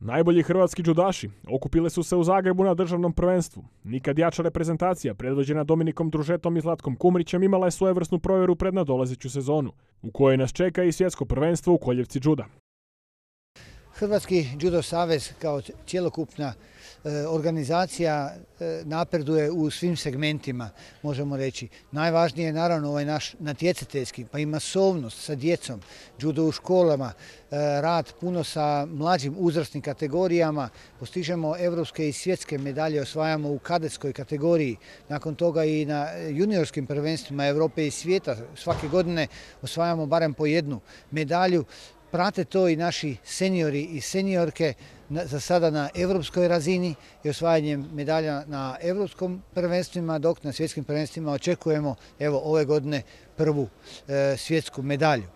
Najbolji hrvatski džudaši okupile su se u Zagrebu na državnom prvenstvu. Nikad jača reprezentacija, predvođena Dominikom Družetom i Zlatkom Kumrićem, imala je svojevrsnu provjeru pred nadolazeću sezonu, u kojoj nas čeka i svjetsko prvenstvo u koljevci džuda. Hrvatski judo savez kao cjelokupna organizacija napreduje u svim segmentima, možemo reći. Najvažnije je naravno ovaj naš natjecateljski, pa i masovnost sa djecom, judo u školama, rad puno sa mlađim uzrasnim kategorijama, postižemo evropske i svjetske medalje, osvajamo u kadetskoj kategoriji, nakon toga i na juniorskim prvenstvima Europe i svijeta svake godine osvajamo barem po jednu medalju. Prate to i naši seniori i seniorke za sada na europskoj razini i osvajanjem medalja na europskom prvenstvima, dok na svjetskim prvenstvima očekujemo ove godine prvu svjetsku medalju.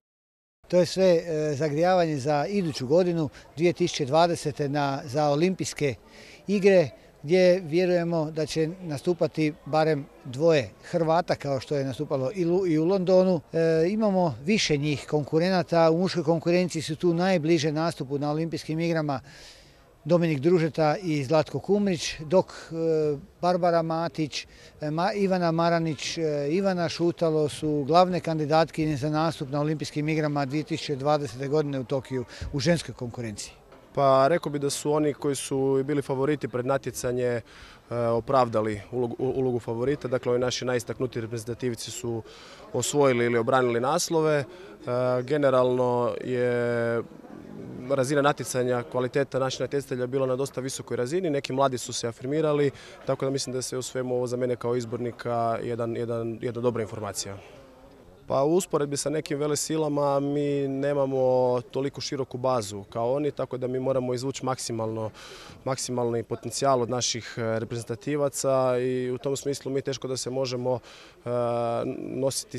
To je sve zagrijavanje za iduću godinu 2020. za olimpijske igre, gdje vjerujemo da će nastupati barem dvoje Hrvata, kao što je nastupalo i u Londonu. Imamo više njih konkurenata, u muškoj konkurenciji su tu najbliže nastupu na olimpijskim igrama Dominik Družeta i Zlatko Kumrić, dok Barbara Matić, Ivana Maranić, Ivana Šutalo su glavne kandidatkinje za nastup na olimpijskim igrama 2020. godine u Tokiju u ženskoj konkurenciji. Pa rekao bi da su oni koji su bili favoriti pred natjecanje opravdali ulogu favorita. Dakle, ovi naši najistaknutiji reprezentativci su osvojili ili obranili naslove. Generalno je razina natjecanja, kvaliteta naših natjecatelja bila na dosta visokoj razini. Neki mladi su se afirmirali, tako da mislim da se u svemu ovo za mene kao izbornika jedna dobra informacija. Pa u usporedbi sa nekim velesilama mi nemamo toliko široku bazu kao oni, tako da mi moramo izvući maksimalni potencijal od naših reprezentativaca i u tom smislu mi teško da se možemo nositi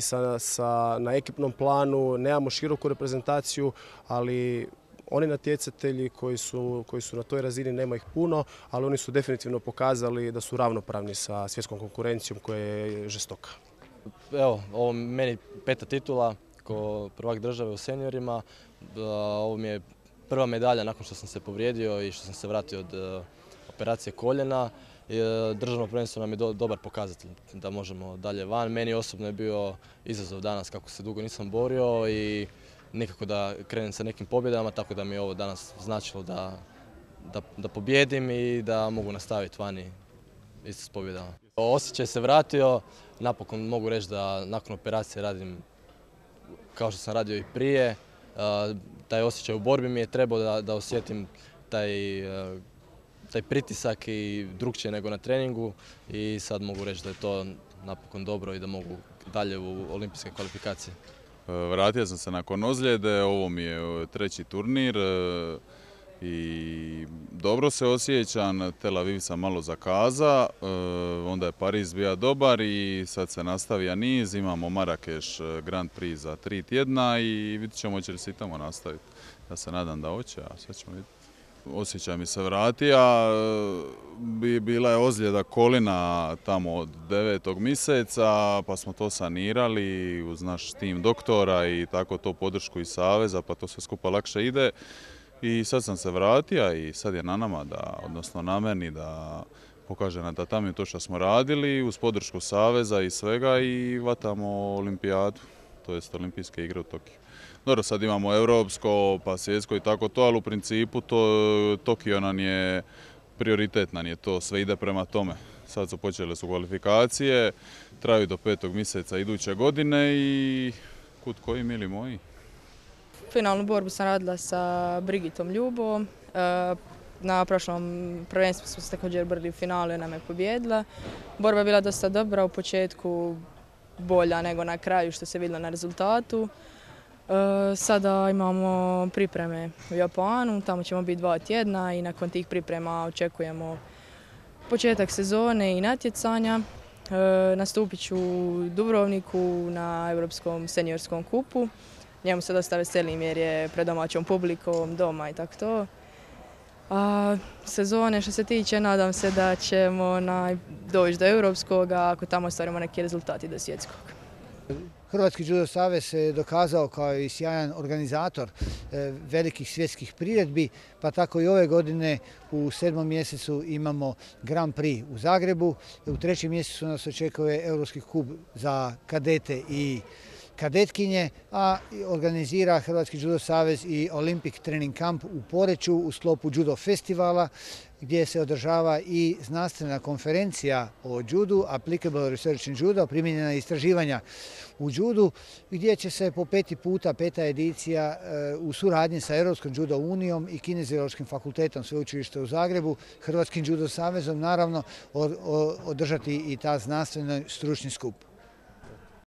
na ekipnom planu, nemamo široku reprezentaciju, ali oni natjecatelji koji su na toj razini, nema ih puno, ali oni su definitivno pokazali da su ravnopravni sa svjetskom konkurencijom koja je žestoka. Evo, ovo meni 5. titula kao prvak države u seniorima. Ovo mi je prva medalja nakon što sam se povrijedio i što sam se vratio od operacije koljena. Državno prvenstvo nam je dobar pokazatelj da možemo dalje van. Meni osobno je bio izazov danas kako se dugo nisam borio i nikako da krenem sa nekim pobjedama, tako da mi je ovo danas značilo da pobjedim i da mogu nastaviti vani isto s pobjedama. Osjećaj se vratio, napokon mogu reći da nakon operacije radim kao što sam radio i prije. Taj osjećaj u borbi mi je trebao da osjetim taj pritisak i drukčije nego na treningu i sad mogu reći da je to napokon dobro i da mogu dalje u olimpijske kvalifikacije. Vratio sam se nakon ozljede, ovo mi je 3. turnir i dobro se osjećam. Tel Aviv sam malo zakaza, onda je Pariz bio dobar i sad se nastavija niz. Imamo Marakeš Grand Prix za 3 tjedna i vidit ćemo hoće li se i tamo nastaviti. Ja se nadam da hoće, a sad ćemo vidjeti. Osjećaj mi se vratija, bila je ozljeda kolina tamo od 9. mjeseca, pa smo to sanirali uz naš tim doktora i tako to podršku iz saveza, pa to sve skupa lakše ide. I sad sam se vratio i sad je na nama, odnosno na meni da pokaže na tatamiju to što smo radili uz podršku saveza i svega i vatamo olimpijadu, to jest olimpijske igre u Tokiju. Dobro, sad imamo europsko, pa svjetsko i tako to, ali u principu Tokio nam je prioritet, nam je to, sve ide prema tome. Sad su počele kvalifikacije, traju do 5. mjeseca iduće godine i kud koji mili moji. Finalnu borbu sam radila sa Brigitom Ljubovom. Na prošlom prvenstvu smo se također borili u finalu i ona me pobijedila. Borba je bila dosta dobra, u početku bolja nego na kraju što se vidjelo na rezultatu. Sada imamo pripreme u Japanu, tamo ćemo biti 2 tjedna i nakon tih priprema očekujemo početak sezone i natjecanja. Nastupit ću u Dubrovniku na Europskom seniorskom kupu. Njemu se dosta veselim jer je pred domaćom publikom, doma i tako to. A sezone što se tiče, nadam se da ćemo doći do europskog, a ako tamo ostvarimo neki rezultati do svjetskog. Hrvatski judo savez se dokazao kao i sjajan organizator velikih svjetskih priredbi, pa tako i ove godine u 7. mjesecu imamo Grand Prix u Zagrebu, u 3. mjesecu nas očekuje Europski kup za kadete i kadetkinje, a organizira Hrvatski judo savez i Olympic Training Camp u Poreču u sklopu judo festivala, gdje se održava i znanstvena konferencija o judu, Applicable Research in Judo, primijenjena istraživanja u judu, gdje će se po 5. puta, 5. edicija u suradnji sa Europskom judo unijom i Kineziološkim fakultetom Sveučilišta u Zagrebu, Hrvatskim judo savezom naravno održati i ta znanstveno stručni skup.